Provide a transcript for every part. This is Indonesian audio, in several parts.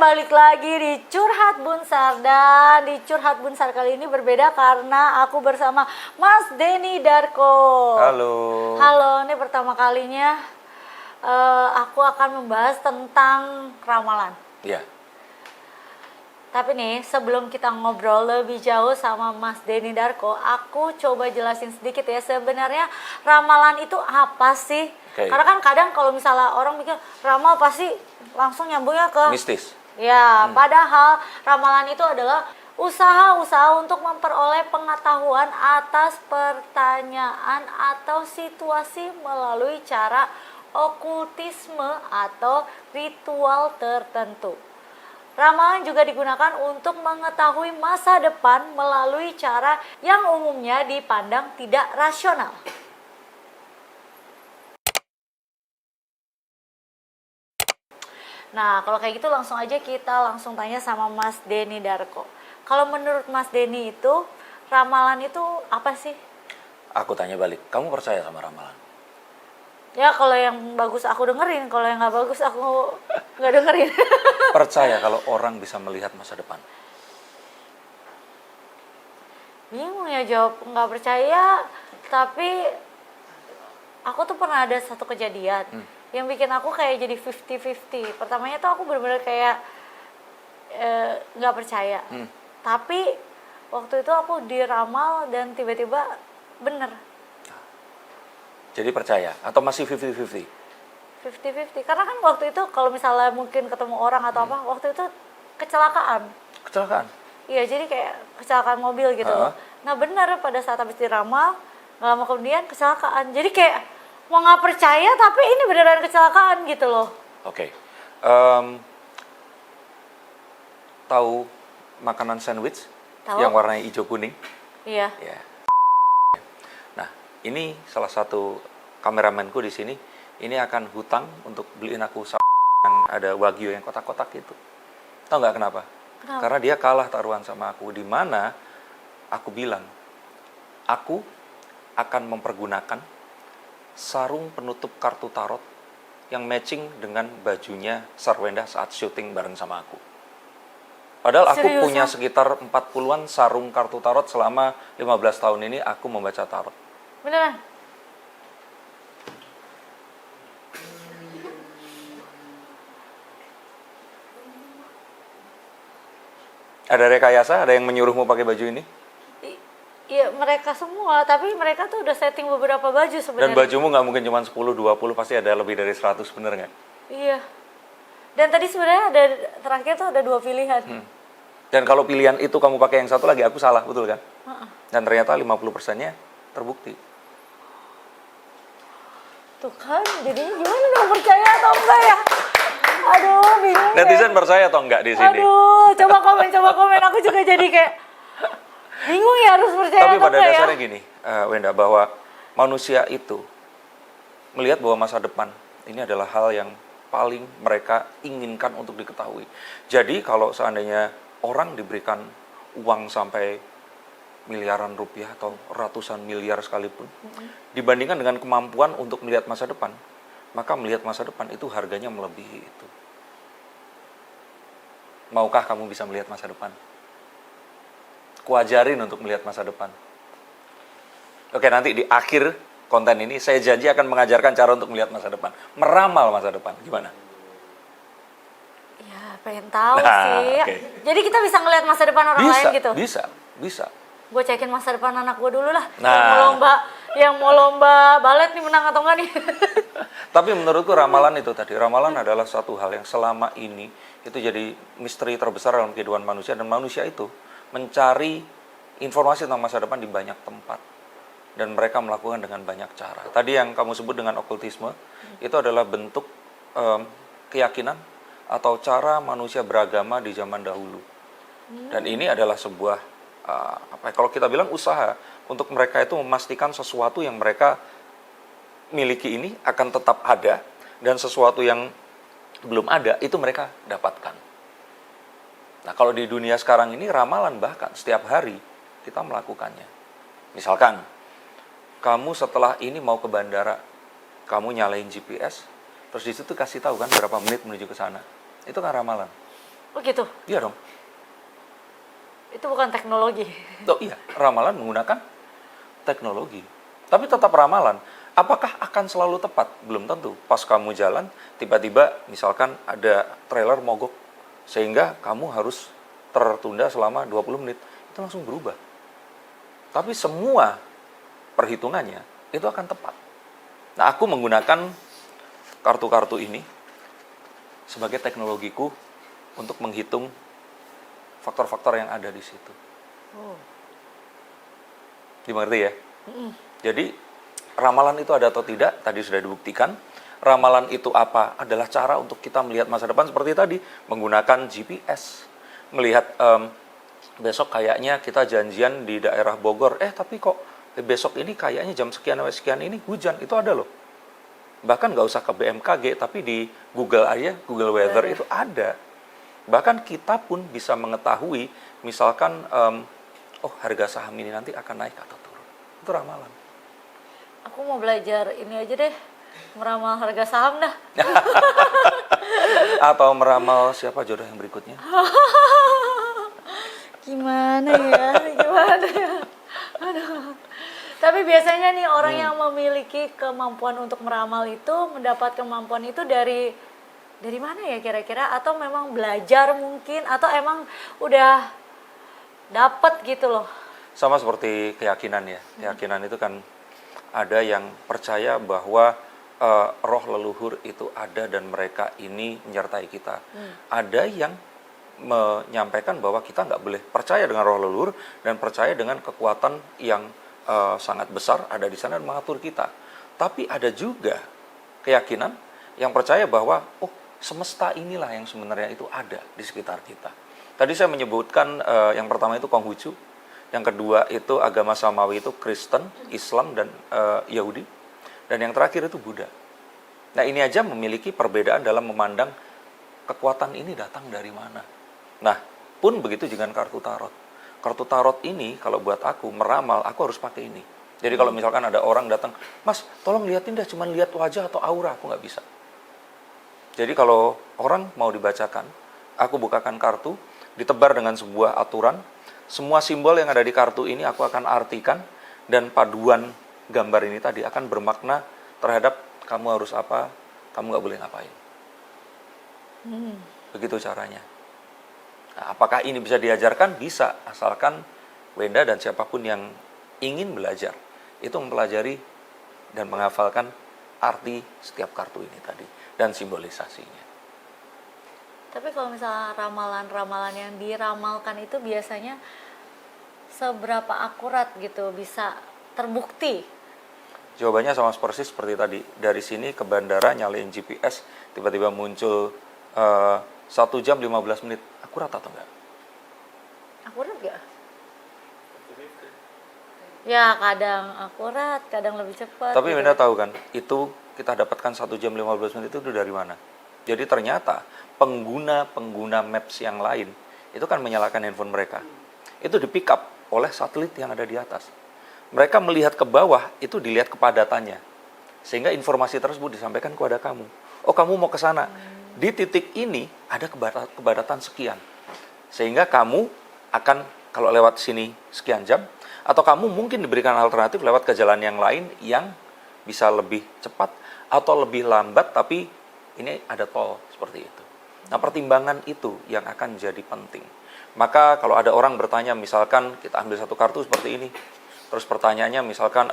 balik lagi di Curhat Bunsar. Dan di Curhat Bunsar kali ini berbeda karena aku bersama Mas Denny Darko. Halo. Halo, ini pertama kalinya aku akan membahas tentang ramalan. Iya. Tapi nih, sebelum kita ngobrol lebih jauh sama Mas Denny Darko, aku coba jelasin sedikit ya, sebenarnya ramalan itu apa sih? Okay. Karena kan kadang kalau misalnya orang mikir ramal pasti langsung nyambungnya ke Mistis. Ya, padahal ramalan itu adalah usaha-usaha untuk memperoleh pengetahuan atas pertanyaan atau situasi melalui cara okultisme atau ritual tertentu. Ramalan juga digunakan untuk mengetahui masa depan melalui cara yang umumnya dipandang tidak rasional. Nah, kalau kayak gitu langsung aja kita langsung tanya sama Mas Denny Darko. Kalau menurut Mas Denny itu, ramalan itu apa sih? Aku tanya balik, kamu percaya sama ramalan? Ya, kalau yang bagus aku dengerin, kalau yang nggak bagus aku nggak dengerin. Percaya kalau orang bisa melihat masa depan? Bingung ya jawab nggak percaya, tapi aku tuh pernah ada satu kejadian yang bikin aku kayak jadi 50-50. Pertamanya tuh aku benar-benar kayak nggak percaya. Tapi waktu itu aku diramal dan tiba-tiba bener. Jadi percaya atau masih 50-50? 50-50. Karena kan waktu itu kalau misalnya mungkin ketemu orang atau apa, waktu itu kecelakaan. Kecelakaan? Iya, jadi kayak kecelakaan mobil gitu loh. Nah bener, pada saat habis diramal, gak lama kemudian kecelakaan. Jadi kayak mau gak percaya tapi ini beneran kecelakaan gitu loh. Oke. Tahu makanan sandwich? Tahu. Yang warnanya hijau kuning? Iya. Ya. Nah, ini salah satu kameramenku di sini. Ini akan hutang untuk beliin aku yang ada wagyu yang kotak-kotak gitu. Tahu nggak kenapa? Kenapa? Karena dia kalah taruhan sama aku. Di mana aku bilang, aku akan mempergunakan sarung penutup kartu tarot yang matching dengan bajunya Sarwenda saat syuting bareng sama aku. Padahal aku Seriusan? punya sekitar 40-an sarung kartu tarot selama 15 tahun ini aku membaca tarot. Beneran? Ada rekayasa? Ada yang menyuruhmu pakai baju ini? Iya, mereka semua. Tapi mereka tuh udah setting beberapa baju Dan sebenarnya. bajumu nggak mungkin cuma 10-20, pasti ada lebih dari 100, bener nggak? Iya. Dan tadi sebenarnya ada terakhir tuh ada 2 pilihan. Dan kalau pilihan itu kamu pakai yang satu lagi, aku salah, betul kan? Dan ternyata 50%-nya terbukti. Tuh kan, jadinya gimana dong, percaya atau enggak ya? Aduh, bingung Netizen percaya atau enggak di sini? Aduh, coba komen. Aku juga jadi kayak bingung ya harus percaya Tapi atau pada enggak dasarnya ya? gini, Wenda, bahwa manusia itu melihat bahwa masa depan ini adalah hal yang paling mereka inginkan untuk diketahui. Jadi kalau seandainya orang diberikan uang sampai miliaran rupiah atau ratusan miliar sekalipun, dibandingkan dengan kemampuan untuk melihat masa depan, maka melihat masa depan itu harganya melebihi itu. Maukah kamu bisa melihat masa depan? Kuajarin untuk melihat masa depan. Oke, nanti di akhir konten ini saya janji akan mengajarkan cara untuk melihat masa depan. Meramal masa depan, gimana? Ya, pengen tahu Nah, sih. oke. Jadi kita bisa ngelihat masa depan orang lain gitu? Bisa. Gue cekin masa depan anak gue dulu lah. Nah. Yang mau lomba balet nih, menang atau enggak nih? Tapi menurutku ramalan itu tadi, ramalan adalah satu hal yang selama ini itu jadi misteri terbesar dalam kehidupan manusia, dan manusia itu mencari informasi tentang masa depan di banyak tempat, dan mereka melakukan dengan banyak cara. Tadi yang kamu sebut dengan okultisme itu adalah bentuk keyakinan atau cara manusia beragama di zaman dahulu. Dan ini adalah sebuah kalau kita bilang usaha untuk mereka itu memastikan sesuatu yang mereka miliki ini akan tetap ada, dan sesuatu yang belum ada itu mereka dapatkan. Nah, kalau di dunia sekarang ini ramalan bahkan setiap hari kita melakukannya. Misalkan kamu setelah ini mau ke bandara, kamu nyalain GPS, terus di situ kasih tahu kan berapa menit menuju ke sana. Itu kan ramalan. Oh gitu. Iya dong. Itu bukan teknologi. Oh iya, ramalan menggunakan teknologi. Tapi tetap ramalan. Apakah akan selalu tepat? Belum tentu. Pas kamu jalan, tiba-tiba misalkan ada trailer mogok, sehingga kamu harus tertunda selama 20 menit. Itu langsung berubah. Tapi semua perhitungannya itu akan tepat. Nah, aku menggunakan kartu-kartu ini sebagai teknologiku untuk menghitung faktor-faktor yang ada di situ. Oh. Dimengerti ya? Jadi, ramalan itu ada atau tidak, tadi sudah dibuktikan. Ramalan itu apa? Adalah cara untuk kita melihat masa depan seperti tadi, menggunakan GPS. Melihat besok kayaknya kita janjian di daerah Bogor, tapi kok besok ini kayaknya jam sekian sampai sekian ini hujan, itu ada loh. Bahkan nggak usah ke BMKG, tapi di Google aja, Google Weather itu ada. Bahkan kita pun bisa mengetahui, misalkan, harga saham ini nanti akan naik atau turun. Itu ramalan. Aku mau belajar ini aja deh, meramal harga saham dah. Atau meramal siapa jodoh yang berikutnya. Gimana ya? Aduh. Tapi biasanya nih orang yang memiliki kemampuan untuk meramal itu mendapat kemampuan itu dari mana ya kira-kira? Atau memang belajar mungkin? Atau emang udah dapat gitu loh? Sama seperti keyakinan ya. Keyakinan itu kan ada yang percaya bahwa roh leluhur itu ada dan mereka ini menyertai kita. Ada yang menyampaikan bahwa kita nggak boleh percaya dengan roh leluhur dan percaya dengan kekuatan yang sangat besar ada di sana dan mengatur kita. Tapi ada juga keyakinan yang percaya bahwa semesta inilah yang sebenarnya itu ada di sekitar kita. Tadi saya menyebutkan yang pertama itu Konghucu, yang kedua itu agama Samawi itu Kristen, Islam, dan Yahudi, dan yang terakhir itu Buddha. Nah, ini aja memiliki perbedaan dalam memandang kekuatan ini datang dari mana. Nah, pun begitu dengan kartu tarot. Kartu tarot ini kalau buat aku meramal, aku harus pakai ini. Jadi kalau misalkan ada orang datang, Mas, tolong liatin dah, cuman lihat wajah atau aura, aku nggak bisa. Jadi kalau orang mau dibacakan, aku bukakan kartu, ditebar dengan sebuah aturan, semua simbol yang ada di kartu ini aku akan artikan, dan paduan gambar ini tadi akan bermakna terhadap kamu harus apa, kamu nggak boleh ngapain. Begitu caranya. Nah, apakah ini bisa diajarkan? Bisa, asalkan Wenda dan siapapun yang ingin belajar itu mempelajari dan menghafalkan arti setiap kartu ini tadi dan simbolisasinya. Tapi kalau misalnya ramalan-ramalan yang diramalkan itu biasanya seberapa akurat gitu bisa terbukti? Jawabannya sama persis seperti tadi. Dari sini ke bandara nyalain GPS, tiba-tiba muncul 1 jam 15 menit. Akurat atau enggak? Akurat gak? Ya kadang akurat, kadang lebih cepat. Tapi gitu. Wenda tahu kan, itu kita dapatkan 1 jam 15 menit itu dari mana? Jadi ternyata pengguna maps yang lain itu kan menyalakan handphone mereka. Itu di pick up oleh satelit yang ada di atas. Mereka melihat ke bawah, itu dilihat kepadatannya. Sehingga informasi tersebut disampaikan kepada kamu. Oh, kamu mau ke sana. Di titik ini ada kepadatan sekian. Sehingga kamu akan, kalau lewat sini sekian jam, atau kamu mungkin diberikan alternatif lewat ke jalan yang lain yang bisa lebih cepat atau lebih lambat, tapi ini ada tol seperti itu. Nah, pertimbangan itu yang akan jadi penting. Maka kalau ada orang bertanya, misalkan kita ambil satu kartu seperti ini, terus pertanyaannya misalkan,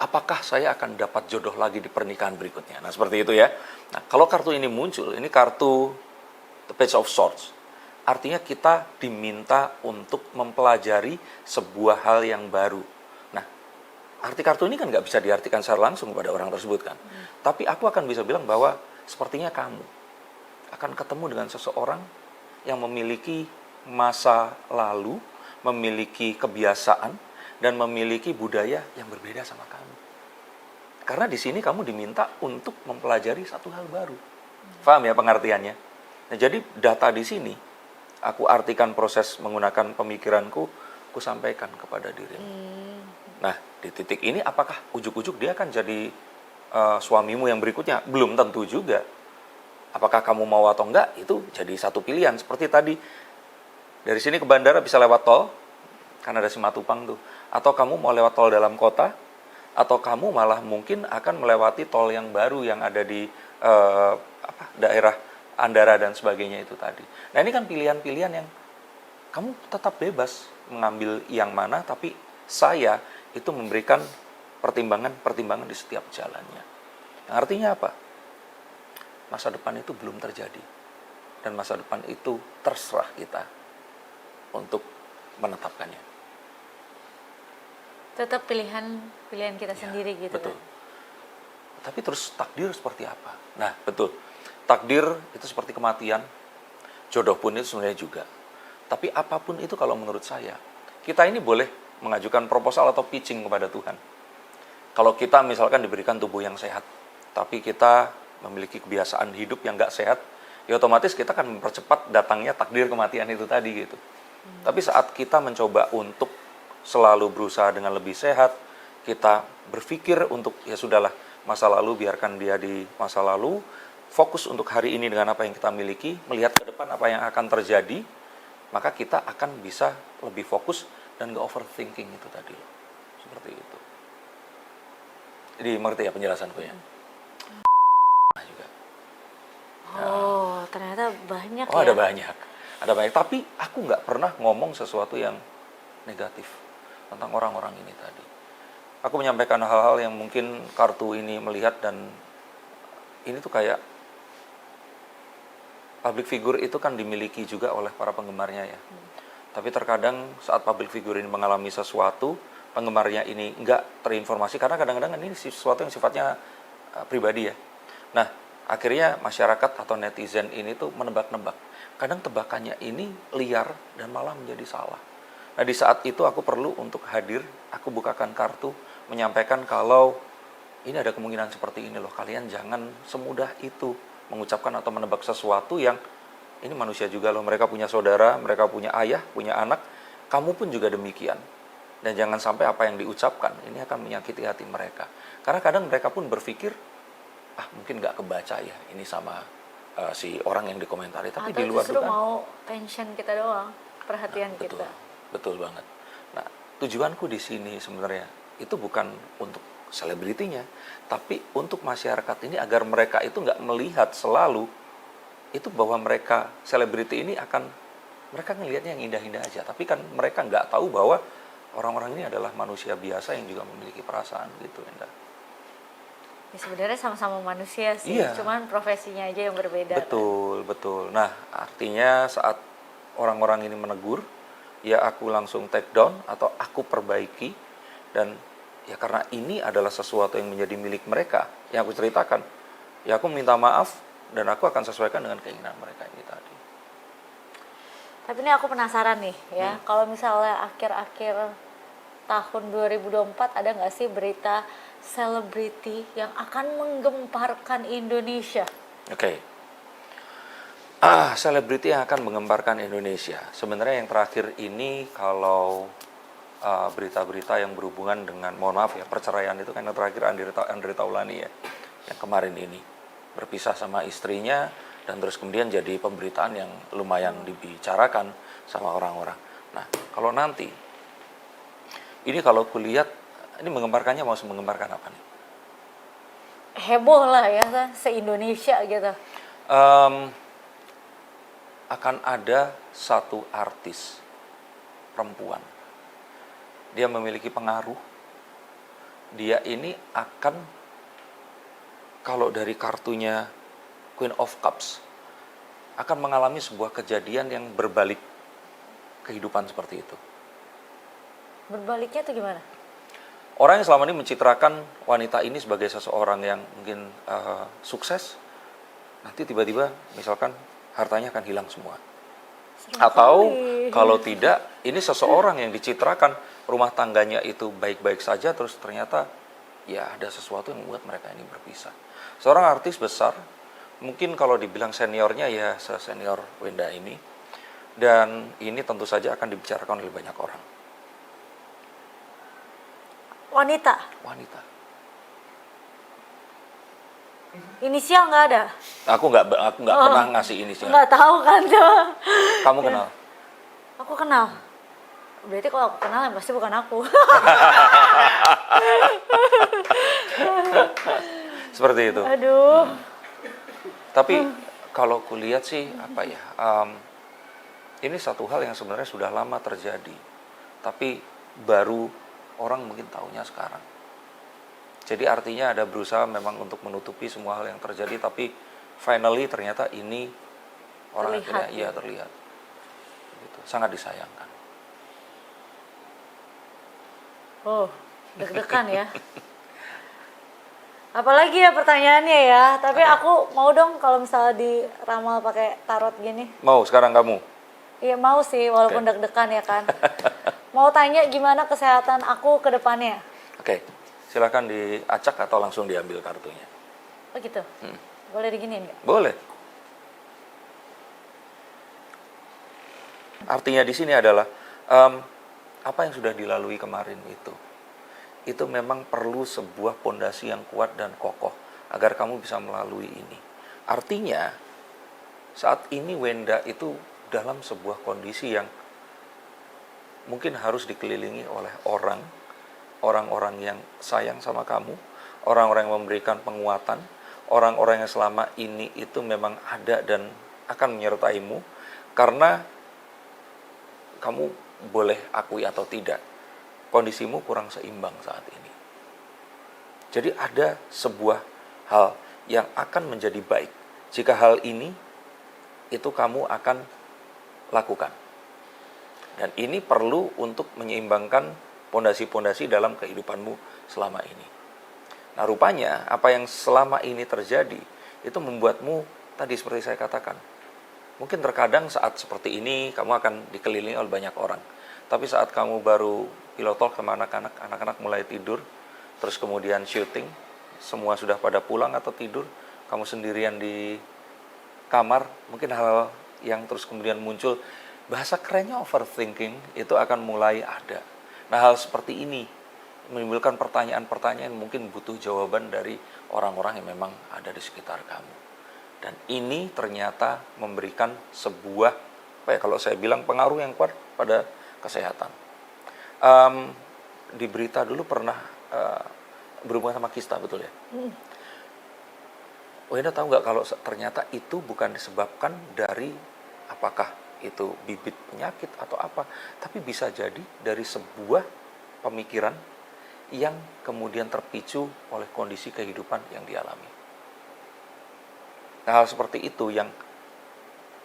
apakah saya akan dapat jodoh lagi di pernikahan berikutnya? Nah, seperti itu ya. Nah, kalau kartu ini muncul, ini kartu The Page of Swords. Artinya kita diminta untuk mempelajari sebuah hal yang baru. Nah, arti kartu ini kan nggak bisa diartikan secara langsung kepada orang tersebut kan. Tapi aku akan bisa bilang bahwa sepertinya kamu akan ketemu dengan seseorang yang memiliki masa lalu, memiliki kebiasaan, dan memiliki budaya yang berbeda sama kamu. Karena di sini kamu diminta untuk mempelajari satu hal baru. Paham ya pengertiannya? Nah, jadi data di sini, aku artikan proses menggunakan pemikiranku, aku sampaikan kepada dirimu. Nah, di titik ini apakah ujuk-ujuk dia akan jadi suamimu yang berikutnya? Belum tentu juga. Apakah kamu mau atau enggak, itu jadi satu pilihan. Seperti tadi, dari sini ke bandara bisa lewat tol, kan ada Simatupang tuh. Atau kamu mau lewat tol dalam kota, atau kamu malah mungkin akan melewati tol yang baru yang ada di daerah Andara dan sebagainya itu tadi. Nah ini kan pilihan-pilihan yang kamu tetap bebas mengambil yang mana, tapi saya itu memberikan pertimbangan-pertimbangan di setiap jalannya. Yang artinya apa? Masa depan itu belum terjadi. Dan masa depan itu terserah kita untuk menetapkannya. Tetap pilihan kita sendiri gitu Betul. kan. Tapi terus takdir seperti apa? Nah, betul. Takdir itu seperti kematian. Jodoh pun itu sebenarnya juga. Tapi apapun itu kalau menurut saya, kita ini boleh mengajukan proposal atau pitching kepada Tuhan. Kalau kita misalkan diberikan tubuh yang sehat, tapi kita memiliki kebiasaan hidup yang nggak sehat, ya otomatis kita akan mempercepat datangnya takdir kematian itu tadi gitu. Tapi saat kita mencoba untuk selalu berusaha dengan lebih sehat, kita berpikir untuk ya sudahlah, masa lalu biarkan dia di masa lalu, fokus untuk hari ini dengan apa yang kita miliki, melihat ke depan apa yang akan terjadi, maka kita akan bisa lebih fokus dan nggak overthinking itu tadi loh. Seperti itu. Jadi mengerti ya penjelasanku ya? Juga. Oh, ternyata banyak Oh, ya. ada banyak. Ada banyak. Tapi aku nggak pernah ngomong sesuatu yang negatif tentang orang-orang ini tadi. Aku menyampaikan hal-hal yang mungkin kartu ini melihat, dan ini tuh kayak public figure itu kan dimiliki juga oleh para penggemarnya ya. Tapi terkadang saat public figure ini mengalami sesuatu, penggemarnya ini nggak terinformasi, karena kadang-kadang ini sesuatu yang sifatnya pribadi ya. Nah, akhirnya masyarakat atau netizen ini tuh menebak-nebak. Kadang tebakannya ini liar dan malah menjadi salah. Nah, di saat itu aku perlu untuk hadir, aku bukakan kartu, menyampaikan kalau ini ada kemungkinan seperti ini loh. Kalian jangan semudah itu mengucapkan atau menebak sesuatu yang ini manusia juga loh. Mereka punya saudara, mereka punya ayah, punya anak. Kamu pun juga demikian. Dan jangan sampai apa yang diucapkan ini akan menyakiti hati mereka. Karena kadang mereka pun berpikir, mungkin nggak kebaca ya ini sama si orang yang dikomentari. Tapi Atau di luar justru dugaan. mau tension kita doang, perhatian Betul, kita. betul banget. Nah, tujuanku di sini sebenarnya itu bukan untuk selebritinya, tapi untuk masyarakat ini agar mereka itu nggak melihat selalu itu bahwa mereka selebriti ini akan mereka ngelihatnya yang indah-indah aja, tapi kan mereka nggak tahu bahwa orang-orang ini adalah manusia biasa yang juga memiliki perasaan gitu, Enda. Ya sebenarnya sama-sama manusia sih, Iya. cuman profesinya aja yang berbeda. Betul, betul. Nah, artinya saat orang-orang ini menegur, ya aku langsung take down atau aku perbaiki, dan ya karena ini adalah sesuatu yang menjadi milik mereka, yang aku ceritakan, ya aku minta maaf dan aku akan sesuaikan dengan keinginan mereka ini tadi. Tapi ini aku penasaran nih ya, kalau misalnya akhir-akhir tahun 2024 ada nggak sih berita selebriti yang akan menggemparkan Indonesia? Oke. Selebriti yang akan menggemparkan Indonesia. Sebenarnya yang terakhir ini kalau berita-berita yang berhubungan dengan, mohon maaf ya, perceraian itu kan yang terakhir Andre Taulani ya, yang kemarin ini berpisah sama istrinya, dan terus kemudian jadi pemberitaan yang lumayan dibicarakan sama orang-orang. Nah, kalau nanti ini kalau kulihat ini menggemparkannya mau menggemparkan apa nih? Heboh lah ya, se-Indonesia gitu. Akan ada satu artis perempuan. Dia memiliki pengaruh. Dia ini akan, kalau dari kartunya Queen of Cups, akan mengalami sebuah kejadian yang berbalik kehidupan seperti itu. Berbaliknya tuh gimana? Orang yang selama ini mencitrakan wanita ini sebagai seseorang yang mungkin sukses, nanti tiba-tiba misalkan hartanya akan hilang semua. Atau kalau tidak, ini seseorang yang dicitrakan rumah tangganya itu baik-baik saja, terus ternyata ya ada sesuatu yang membuat mereka ini berpisah. Seorang artis besar, mungkin kalau dibilang seniornya ya senior Wenda ini, dan ini tentu saja akan dibicarakan oleh banyak orang. Wanita. Inisial nggak ada? Aku nggak pernah ngasih inisial. Nggak tahu kan tuh. Kamu kenal? Aku kenal. Berarti kalau aku kenal yang pasti bukan aku. Seperti itu. Aduh. Tapi kalau kulihat sih apa ya? Ini satu hal yang sebenarnya sudah lama terjadi, tapi baru orang mungkin tahunya sekarang. Jadi artinya ada berusaha memang untuk menutupi semua hal yang terjadi, tapi finally ternyata ini orang Terlihat, akhirnya iya terlihat. Gitu. Sangat disayangkan. Oh, deg-degan ya. Apalagi ya pertanyaannya ya. Tapi aku mau dong kalau misalnya diramal pakai tarot gini. Mau sekarang kamu? Iya mau sih, walaupun deg-degan ya kan. Mau tanya gimana kesehatan aku ke depannya. Oke, silakan diacak atau langsung diambil kartunya. Oh gitu? Boleh diginiin nggak? Boleh. Artinya di sini adalah apa yang sudah dilalui kemarin itu memang perlu sebuah pondasi yang kuat dan kokoh agar kamu bisa melalui ini. Artinya saat ini Wenda itu dalam sebuah kondisi yang mungkin harus dikelilingi oleh orang-orang yang sayang sama kamu, orang-orang yang memberikan penguatan, orang-orang yang selama ini itu memang ada dan akan menyertaimu, karena kamu boleh akui atau tidak, kondisimu kurang seimbang saat ini. Jadi ada sebuah hal yang akan menjadi baik jika hal ini itu kamu akan lakukan. Dan ini perlu untuk menyeimbangkan pondasi-pondasi dalam kehidupanmu selama ini. Nah, rupanya apa yang selama ini terjadi itu membuatmu tadi seperti saya katakan. Mungkin terkadang saat seperti ini kamu akan dikelilingi oleh banyak orang. Tapi saat kamu baru pillow talk sama anak-anak mulai tidur, terus kemudian syuting, semua sudah pada pulang atau tidur, kamu sendirian di kamar, mungkin hal yang terus kemudian muncul, bahasa kerennya overthinking, itu akan mulai ada. Nah, hal seperti ini menimbulkan pertanyaan-pertanyaan yang mungkin butuh jawaban dari orang-orang yang memang ada di sekitar kamu. Dan ini ternyata memberikan sebuah, kalau saya bilang pengaruh yang kuat pada kesehatan. Di berita dulu pernah berhubungan sama kista, betul ya? Wenda tahu nggak kalau ternyata itu bukan disebabkan dari apakah itu bibit penyakit atau apa, tapi bisa jadi dari sebuah pemikiran yang kemudian terpicu oleh kondisi kehidupan yang dialami. Nah, hal seperti itu yang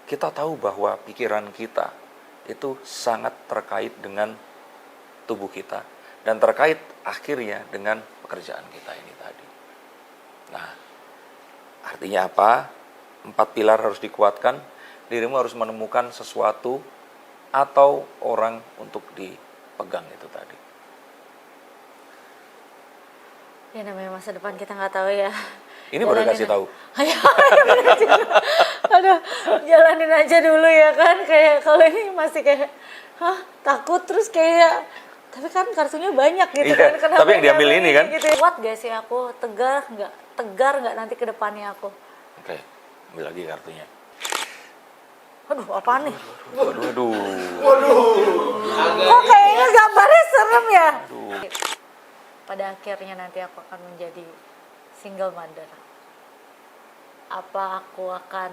kita tahu bahwa pikiran kita itu sangat terkait dengan tubuh kita dan terkait akhirnya dengan pekerjaan kita ini tadi. Nah, artinya apa? 4 pilar harus dikuatkan. Dirimu harus menemukan sesuatu atau orang untuk dipegang itu tadi. Ya namanya masa depan kita nggak tahu ya. Ini baru kasih tahu. Aduh, jalanin aja dulu ya kan. Kayak kalau ini masih kayak, takut terus kayak, tapi kan kartunya banyak gitu Iya, kan. tapi yang diambil ini kan. Gitu. Kuat gak sih aku? Tegar nggak nanti ke depannya aku? Oke, ambil lagi kartunya. Aduh, apaan nih? Waduh. Kok kayaknya gambarnya serem ya? Pada akhirnya nanti aku akan menjadi single mother. Apa aku akan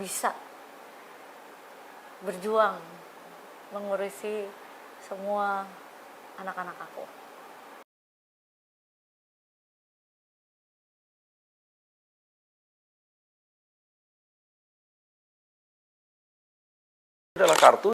bisa berjuang mengurusi semua anak-anak aku? Adalah kartu